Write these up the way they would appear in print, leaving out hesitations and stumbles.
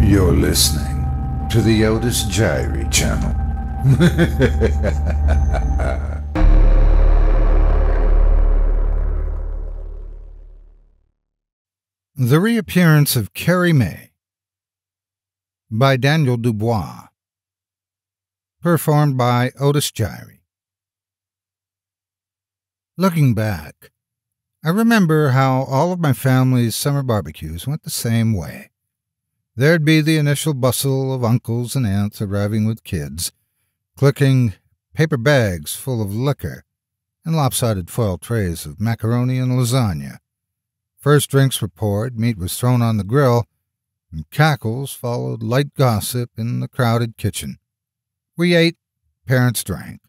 You're listening to the Otis Jiry channel. The Reappearance of Carrie Mae by Daniel Dubois. Performed by Otis Jiry. Looking back, I remember how all of my family's summer barbecues went the same way. There'd be the initial bustle of uncles and aunts arriving with kids, clicking paper bags full of liquor and lopsided foil trays of macaroni and lasagna. First drinks were poured, meat was thrown on the grill, and cackles followed light gossip in the crowded kitchen. We ate, parents drank.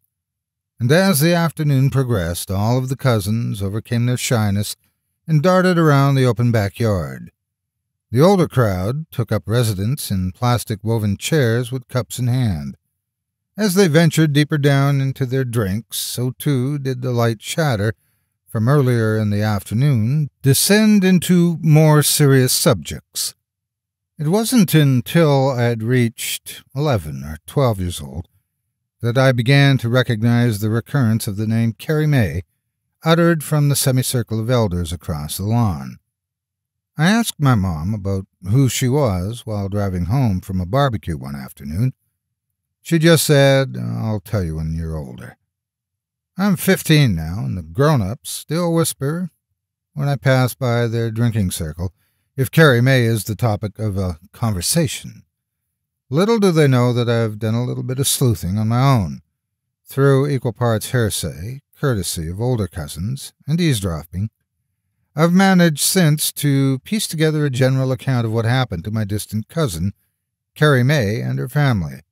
And as the afternoon progressed, all of the cousins overcame their shyness and darted around the open backyard. The older crowd took up residence in plastic-woven chairs with cups in hand. As they ventured deeper down into their drinks, so too did the light chatter from earlier in the afternoon descend into more serious subjects. It wasn't until I had reached 11 or 12 years old that I began to recognize the recurrence of the name Carrie Mae uttered from the semicircle of elders across the lawn. I asked my mom about who she was while driving home from a barbecue one afternoon. She just said, "I'll tell you when you're older." I'm 15 now, and the grown-ups still whisper, when I pass by their drinking circle, if Carrie Mae is the topic of a conversation. Little do they know that I've done a little bit of sleuthing on my own, through equal parts hearsay, courtesy of older cousins, and eavesdropping. I've managed since to piece together a general account of what happened to my distant cousin, Carrie Mae, and her family.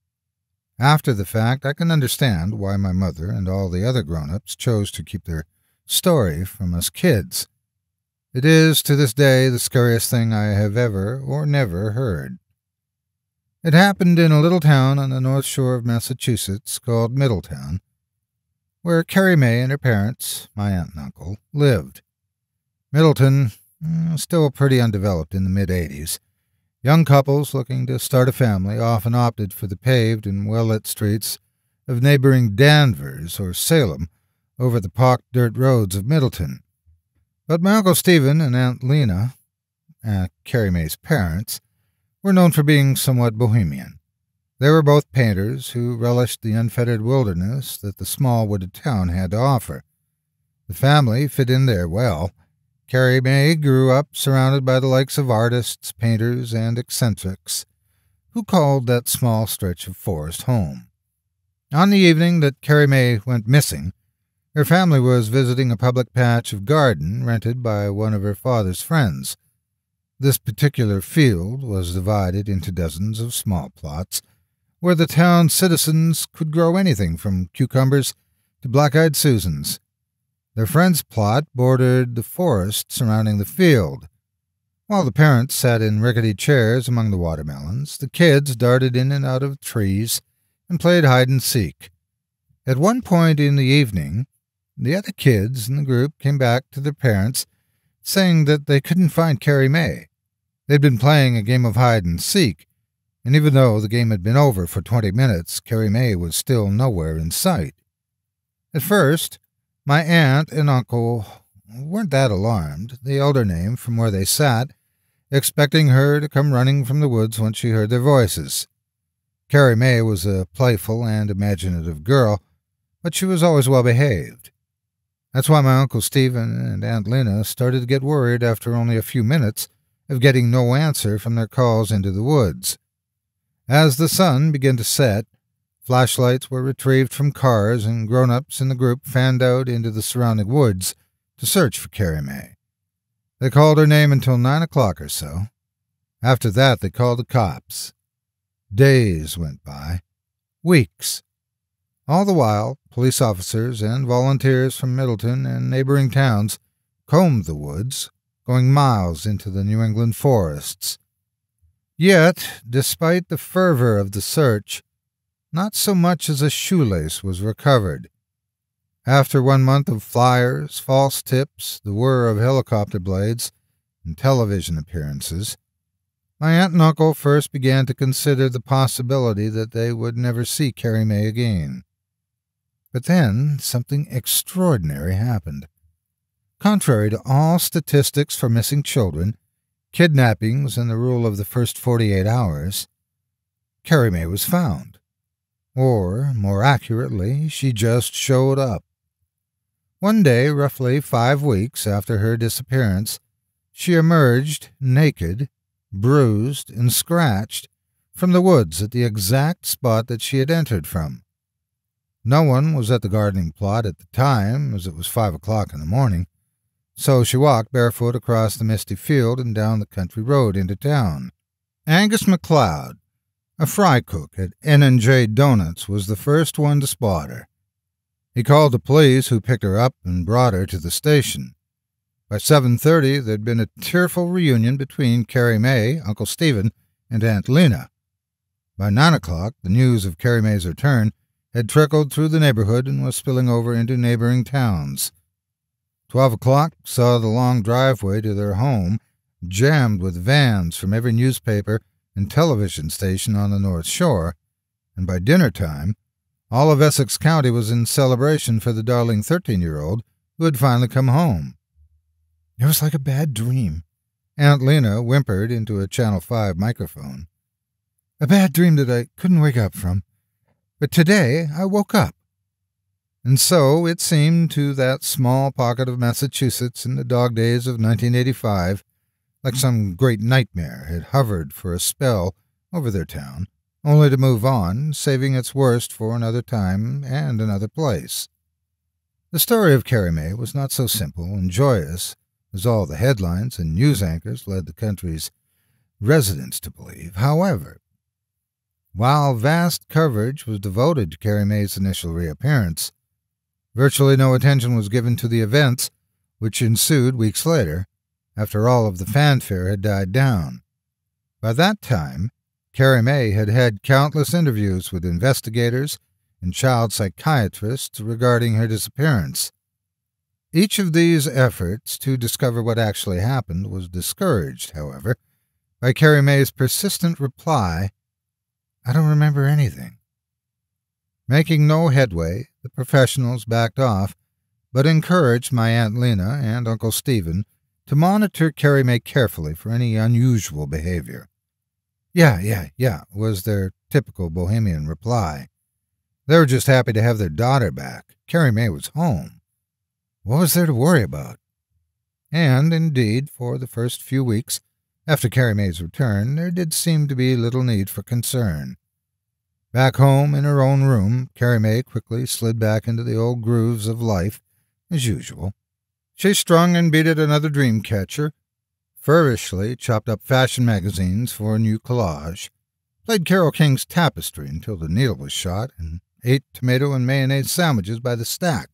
After the fact, I can understand why my mother and all the other grown-ups chose to keep their story from us kids. It is, to this day, the scariest thing I have ever or never heard. It happened in a little town on the north shore of Massachusetts called Middletown, where Carrie Mae and her parents, my aunt and uncle, lived. Middleton was still pretty undeveloped in the mid-'80s. Young couples looking to start a family often opted for the paved and well-lit streets of neighboring Danvers or Salem over the pocked dirt roads of Middleton. But my Uncle Stephen and Aunt Lena, Carrie Mae's parents, were known for being somewhat bohemian. They were both painters who relished the unfettered wilderness that the small wooded town had to offer. The family fit in there well. Carrie Mae grew up surrounded by the likes of artists, painters, and eccentrics, who called that small stretch of forest home. On the evening that Carrie Mae went missing, her family was visiting a public patch of garden rented by one of her father's friends. This particular field was divided into dozens of small plots, where the town's citizens could grow anything from cucumbers to black-eyed Susans. Their friend's plot bordered the forest surrounding the field. While the parents sat in rickety chairs among the watermelons, the kids darted in and out of trees and played hide-and-seek. At one point in the evening, the other kids in the group came back to their parents, saying that they couldn't find Carrie Mae. They'd been playing a game of hide-and-seek, and even though the game had been over for 20 minutes, Carrie Mae was still nowhere in sight. At first, my aunt and uncle weren't that alarmed, the elder named from where they sat, expecting her to come running from the woods when she heard their voices. Carrie Mae was a playful and imaginative girl, but she was always well-behaved. That's why my Uncle Stephen and Aunt Lena started to get worried after only a few minutes of getting no answer from their calls into the woods. As the sun began to set, flashlights were retrieved from cars and grown-ups in the group fanned out into the surrounding woods to search for Carrie Mae. They called her name until 9 o'clock or so. After that, they called the cops. Days went by. Weeks. All the while, police officers and volunteers from Middleton and neighboring towns combed the woods, going miles into the New England forests. Yet, despite the fervor of the search, not so much as a shoelace was recovered. After 1 month of flyers, false tips, the whir of helicopter blades, and television appearances, my aunt and uncle first began to consider the possibility that they would never see Carrie Mae again. But then something extraordinary happened. Contrary to all statistics for missing children, kidnappings, and the rule of the first 48 hours, Carrie Mae was found. Or, more accurately, she just showed up. One day, roughly 5 weeks after her disappearance, she emerged naked, bruised, and scratched from the woods at the exact spot that she had entered from. No one was at the gardening plot at the time, as it was 5 o'clock in the morning, so she walked barefoot across the misty field and down the country road into town. Angus MacLeod, a fry cook at N&J Donuts, was the first one to spot her. He called the police, who picked her up and brought her to the station. By 7:30, there'd been a tearful reunion between Carrie Mae, Uncle Stephen, and Aunt Lena. By 9 o'clock, the news of Carrie Mae's return had trickled through the neighborhood and was spilling over into neighboring towns. 12 o'clock saw the long driveway to their home jammed with vans from every newspaper and television station on the North Shore, and by dinner time, all of Essex County was in celebration for the darling 13-year-old who had finally come home. It was like a bad dream, Aunt Lena whimpered into a Channel 5 microphone. A bad dream that I couldn't wake up from. But today I woke up. And so it seemed to that small pocket of Massachusetts in the dog days of 1985, like some great nightmare had hovered for a spell over their town, only to move on, saving its worst for another time and another place. The story of Carrie Mae was not so simple and joyous as all the headlines and news anchors led the country's residents to believe. However, while vast coverage was devoted to Carrie Mae's initial reappearance, virtually no attention was given to the events which ensued weeks later, after all of the fanfare had died down. By that time, Carrie Mae had had countless interviews with investigators and child psychiatrists regarding her disappearance. Each of these efforts to discover what actually happened was discouraged, however, by Carrie Mae's persistent reply, "I don't remember anything." Making no headway, the professionals backed off, but encouraged my Aunt Lena and Uncle Stephen to monitor Carrie Mae carefully for any unusual behavior. Yeah, was their typical bohemian reply. They were just happy to have their daughter back. Carrie Mae was home. What was there to worry about? And, indeed, for the first few weeks after Carrie Mae's return, there did seem to be little need for concern. Back home in her own room, Carrie Mae quickly slid back into the old grooves of life, as usual. She strung and beaded another dream catcher, feverishly chopped up fashion magazines for a new collage, played Carole King's Tapestry until the needle was shot, and ate tomato and mayonnaise sandwiches by the stack,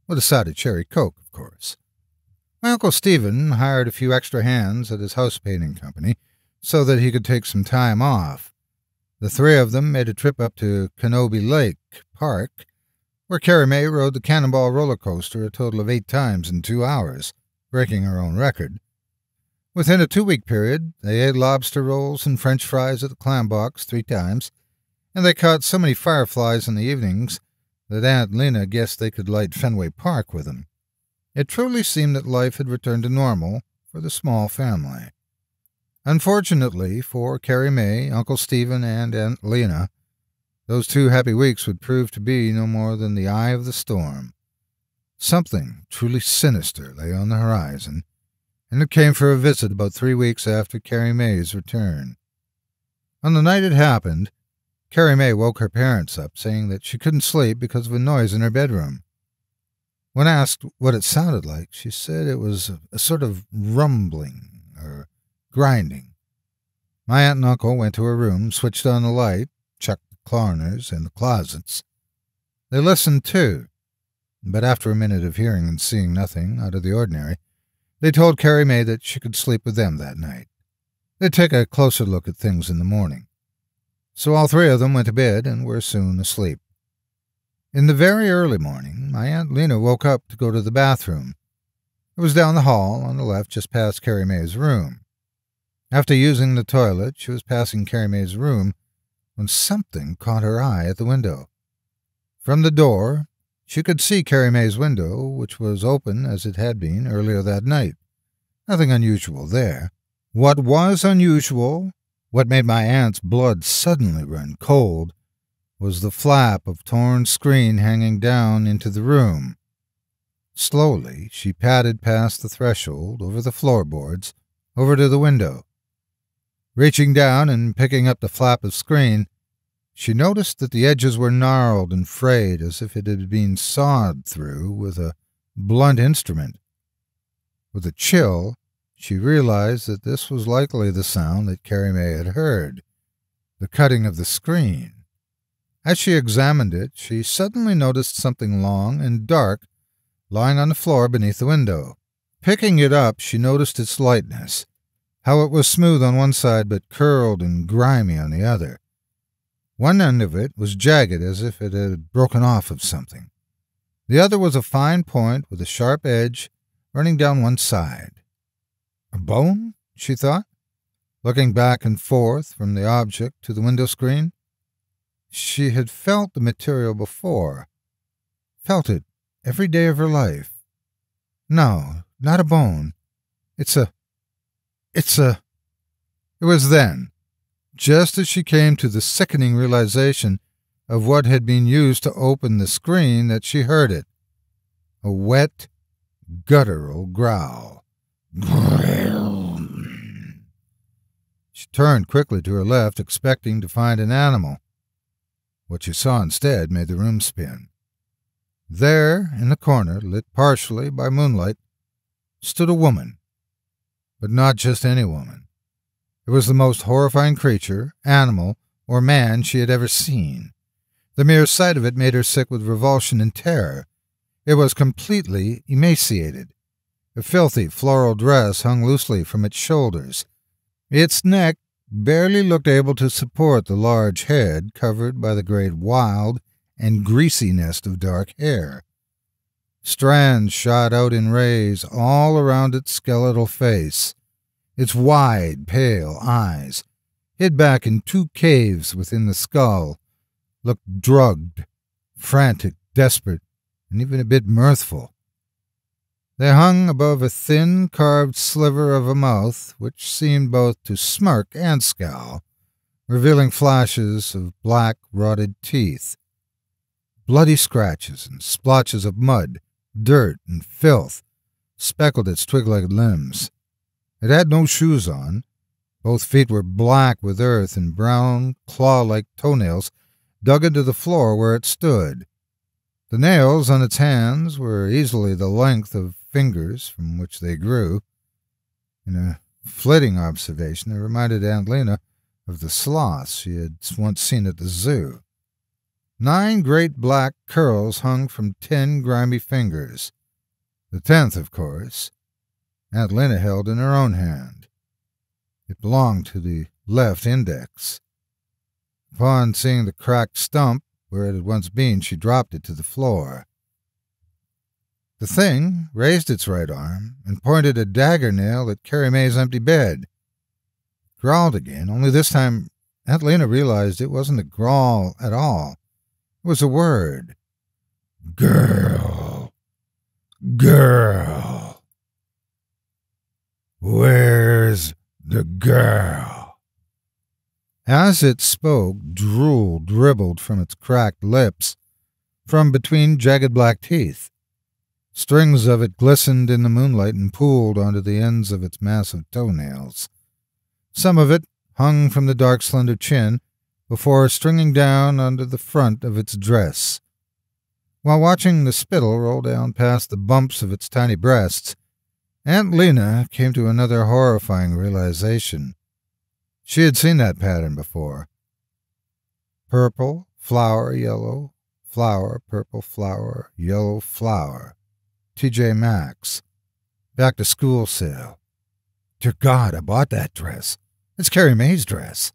with a side of cherry Coke, of course. My Uncle Stephen hired a few extra hands at his house painting company so that he could take some time off. The three of them made a trip up to Canobie Lake Park, where Carrie Mae rode the Cannonball roller coaster a total of 8 times in 2 hours, breaking her own record. Within a 2-week period, they ate lobster rolls and French fries at the Clam Box 3 times, and they caught so many fireflies in the evenings that Aunt Lena guessed they could light Fenway Park with them. It truly seemed that life had returned to normal for the small family. Unfortunately for Carrie Mae, Uncle Stephen, and Aunt Lena, those 2 happy weeks would prove to be no more than the eye of the storm. Something truly sinister lay on the horizon, and it came for a visit about 3 weeks after Carrie Mae's return. On the night it happened, Carrie Mae woke her parents up, saying that she couldn't sleep because of a noise in her bedroom. When asked what it sounded like, she said it was a sort of rumbling or grinding. My aunt and uncle went to her room, switched on the light, checked the corners and the closets. They listened too, but after a minute of hearing and seeing nothing out of the ordinary, they told Carrie Mae that she could sleep with them that night. They'd take a closer look at things in the morning. So all 3 of them went to bed and were soon asleep. In the very early morning, my Aunt Lena woke up to go to the bathroom. It was down the hall on the left just past Carrie Mae's room. After using the toilet, she was passing Carrie Mae's room when something caught her eye at the window. From the door, she could see Carrie Mae's window, which was open as it had been earlier that night. Nothing unusual there. What was unusual, what made my aunt's blood suddenly run cold, was the flap of torn screen hanging down into the room. Slowly, she padded past the threshold, over the floorboards, over to the window. Reaching down and picking up the flap of screen, she noticed that the edges were gnarled and frayed as if it had been sawed through with a blunt instrument. With a chill, she realized that this was likely the sound that Carrie Mae had heard, the cutting of the screen. As she examined it, she suddenly noticed something long and dark lying on the floor beneath the window. Picking it up, she noticed its lightness, how it was smooth on one side but curled and grimy on the other. One end of it was jagged as if it had broken off of something. The other was a fine point with a sharp edge running down one side. A bone? She thought, looking back and forth from the object to the window screen. She had felt the material before, felt it every day of her life. No, not a bone. It was then, just as she came to the sickening realization of what had been used to open the screen, that she heard it. A wet, guttural growl. She turned quickly to her left, expecting to find an animal. What she saw instead made the room spin. There, in the corner, lit partially by moonlight, stood a woman. But not just any woman. It was the most horrifying creature, animal, or man she had ever seen. The mere sight of it made her sick with revulsion and terror. It was completely emaciated. A filthy floral dress hung loosely from its shoulders. Its neck barely looked able to support the large head covered by the great wild and greasy nest of dark hair. Strands shot out in rays all around its skeletal face. Its wide, pale eyes, hid back in two caves within the skull, looked drugged, frantic, desperate, and even a bit mirthful. They hung above a thin, carved sliver of a mouth which seemed both to smirk and scowl, revealing flashes of black, rotted teeth. Bloody scratches and splotches of mud, dirt, and filth speckled its twig-like limbs. It had no shoes on. Both feet were black with earth, and brown, claw-like toenails dug into the floor where it stood. The nails on its hands were easily the length of fingers from which they grew. In a flitting observation, it reminded Aunt Lena of the sloths she had once seen at the zoo. 9 great black curls hung from 10 grimy fingers. The 10th, of course, Aunt Lena held in her own hand. It belonged to the left index. Upon seeing the cracked stump where it had once been, she dropped it to the floor. The thing raised its right arm and pointed a dagger nail at Carrie Mae's empty bed. It growled again, only this time Aunt Lena realized it wasn't a growl at all. It was a word. Girl. Girl. Where's the girl? As it spoke, drool dribbled from its cracked lips, from between jagged black teeth. Strings of it glistened in the moonlight and pooled onto the ends of its massive toenails. Some of it hung from the dark, slender chin, before stringing down onto the front of its dress. While watching the spittle roll down past the bumps of its tiny breasts, Aunt Lena came to another horrifying realization. She had seen that pattern before. Purple, flower, yellow, flower, purple, flower, yellow, flower. T.J. Maxx. Back to school sale. Dear God, I bought that dress. It's Carrie Mae's dress.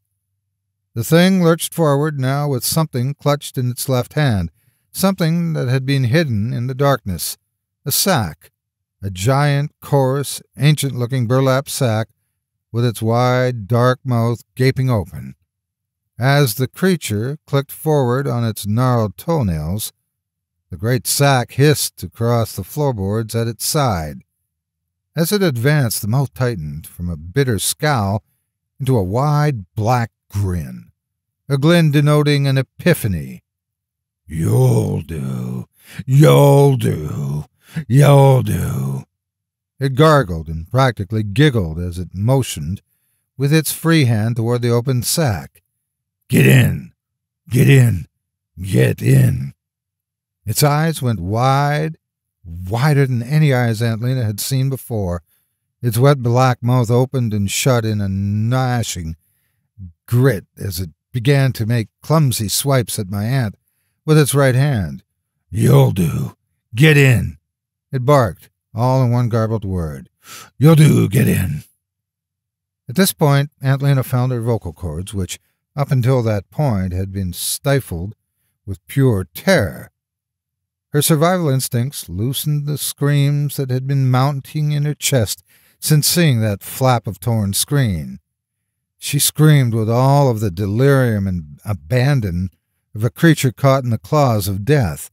The thing lurched forward now with something clutched in its left hand, something that had been hidden in the darkness. A sack. A giant, coarse, ancient-looking burlap sack with its wide, dark mouth gaping open. As the creature clicked forward on its gnarled toenails, the great sack hissed across the floorboards at its side. As it advanced, the mouth tightened from a bitter scowl into a wide black grin, a grin denoting an epiphany. "You'll do, you'll do, you'll do." It gargled and practically giggled as it motioned with its free hand toward the open sack. "Get in, get in, get in." Its eyes went wide, wider than any eyes Aunt Lena had seen before. Its wet black mouth opened and shut in a gnashing grit as it began to make clumsy swipes at my aunt with its right hand. "You'll do. Get in." It barked, all in one garbled word. "You'll do. Get in." At this point, Aunt Lena found her vocal cords, which up until that point had been stifled with pure terror. Her survival instincts loosened the screams that had been mounting in her chest since seeing that flap of torn screen. She screamed with all of the delirium and abandon of a creature caught in the claws of death.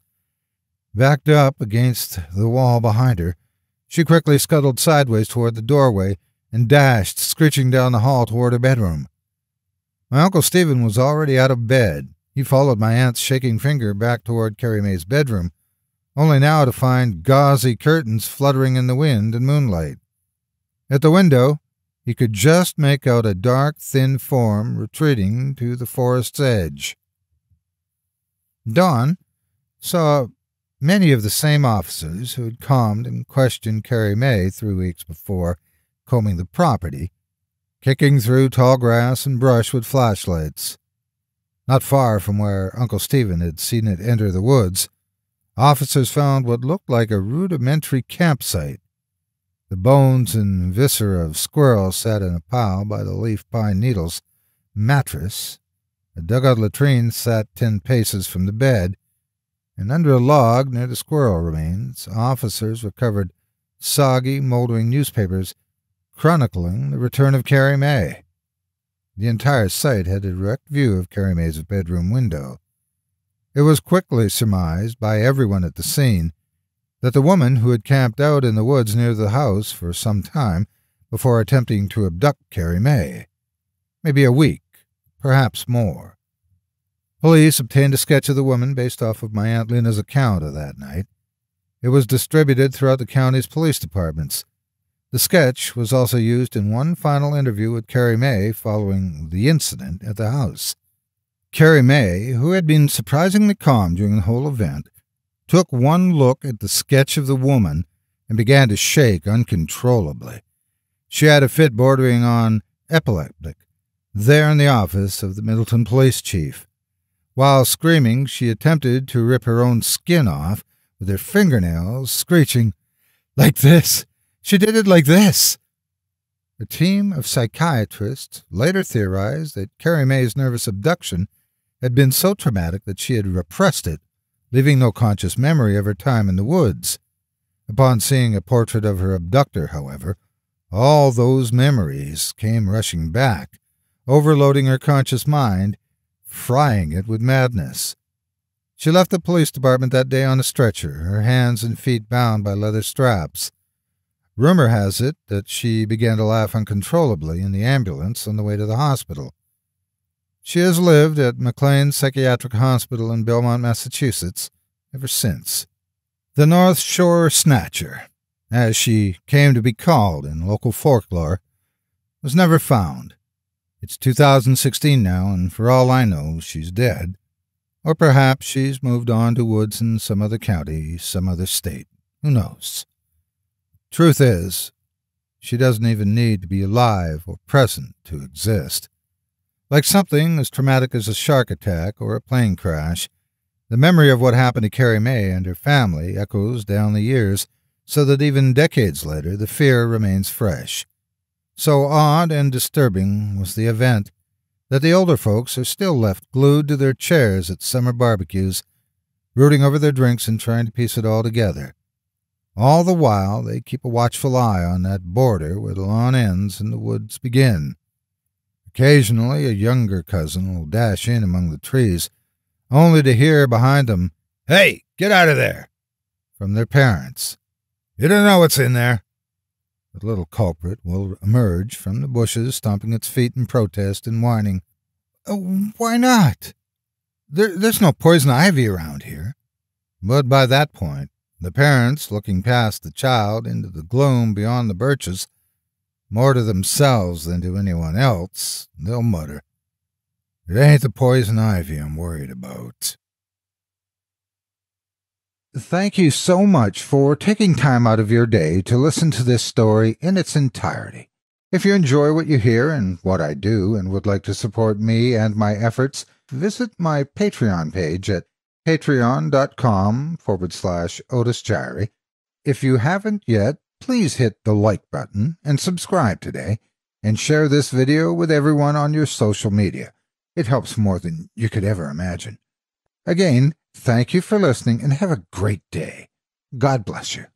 Backed up against the wall behind her, she quickly scuttled sideways toward the doorway and dashed, screeching down the hall toward her bedroom. My Uncle Stephen was already out of bed. He followed my aunt's shaking finger back toward Carrie Mae's bedroom, only now to find gauzy curtains fluttering in the wind and moonlight. At the window, he could just make out a dark, thin form retreating to the forest's edge. Dawn saw many of the same officers who had calmed and questioned Carrie Mae 3 weeks before, combing the property, kicking through tall grass and brush with flashlights. Not far from where Uncle Stephen had seen it enter the woods, officers found what looked like a rudimentary campsite. The bones and viscera of squirrels sat in a pile by the leaf pine needles mattress. A dugout latrine sat 10 paces from the bed, and under a log near the squirrel remains, officers recovered soggy, moldering newspapers chronicling the return of Carrie Mae. The entire site had a direct view of Carrie Mae's bedroom window. It was quickly surmised by everyone at the scene that the woman who had camped out in the woods near the house for some time before attempting to abduct Carrie Mae, maybe a week, perhaps more. Police obtained a sketch of the woman based off of my Aunt Lena's account of that night. It was distributed throughout the county's police departments. The sketch was also used in one final interview with Carrie Mae following the incident at the house. Carrie Mae, who had been surprisingly calm during the whole event, took one look at the sketch of the woman and began to shake uncontrollably. She had a fit bordering on epileptic, there in the office of the Middleton police chief. While screaming, she attempted to rip her own skin off with her fingernails, screeching, "Like this! She did it like this!" A team of psychiatrists later theorized that Carrie Mae's nervous abduction had been so traumatic that she had repressed it, leaving no conscious memory of her time in the woods. Upon seeing a portrait of her abductor, however, all those memories came rushing back, overloading her conscious mind, frying it with madness. She left the police department that day on a stretcher, her hands and feet bound by leather straps. Rumor has it that she began to laugh uncontrollably in the ambulance on the way to the hospital. She has lived at McLean Psychiatric Hospital in Belmont, Massachusetts, ever since. The North Shore Snatcher, as she came to be called in local folklore, was never found. It's 2016 now, and for all I know, she's dead. Or perhaps she's moved on to woods in some other county, some other state. Who knows? Truth is, she doesn't even need to be alive or present to exist. Like something as traumatic as a shark attack or a plane crash, the memory of what happened to Carrie Mae and her family echoes down the years so that even decades later the fear remains fresh. So odd and disturbing was the event that the older folks are still left glued to their chairs at summer barbecues, brooding over their drinks and trying to piece it all together. All the while, they keep a watchful eye on that border where the lawn ends and the woods begin. Occasionally, a younger cousin will dash in among the trees, only to hear behind them, "Hey, get out of there!" from their parents. "You don't know what's in there." The little culprit will emerge from the bushes, stomping its feet in protest and whining, "Why not? There's no poison ivy around here." But by that point, the parents, looking past the child into the gloom beyond the birches, more to themselves than to anyone else, they'll mutter, "It ain't the poison ivy I'm worried about." Thank you so much for taking time out of your day to listen to this story in its entirety. If you enjoy what you hear and what I do and would like to support me and my efforts, visit my Patreon page at patreon.com/Otis Jiry. If you haven't yet, please hit the like button and subscribe today, and share this video with everyone on your social media. It helps more than you could ever imagine. Again, thank you for listening and have a great day. God bless you.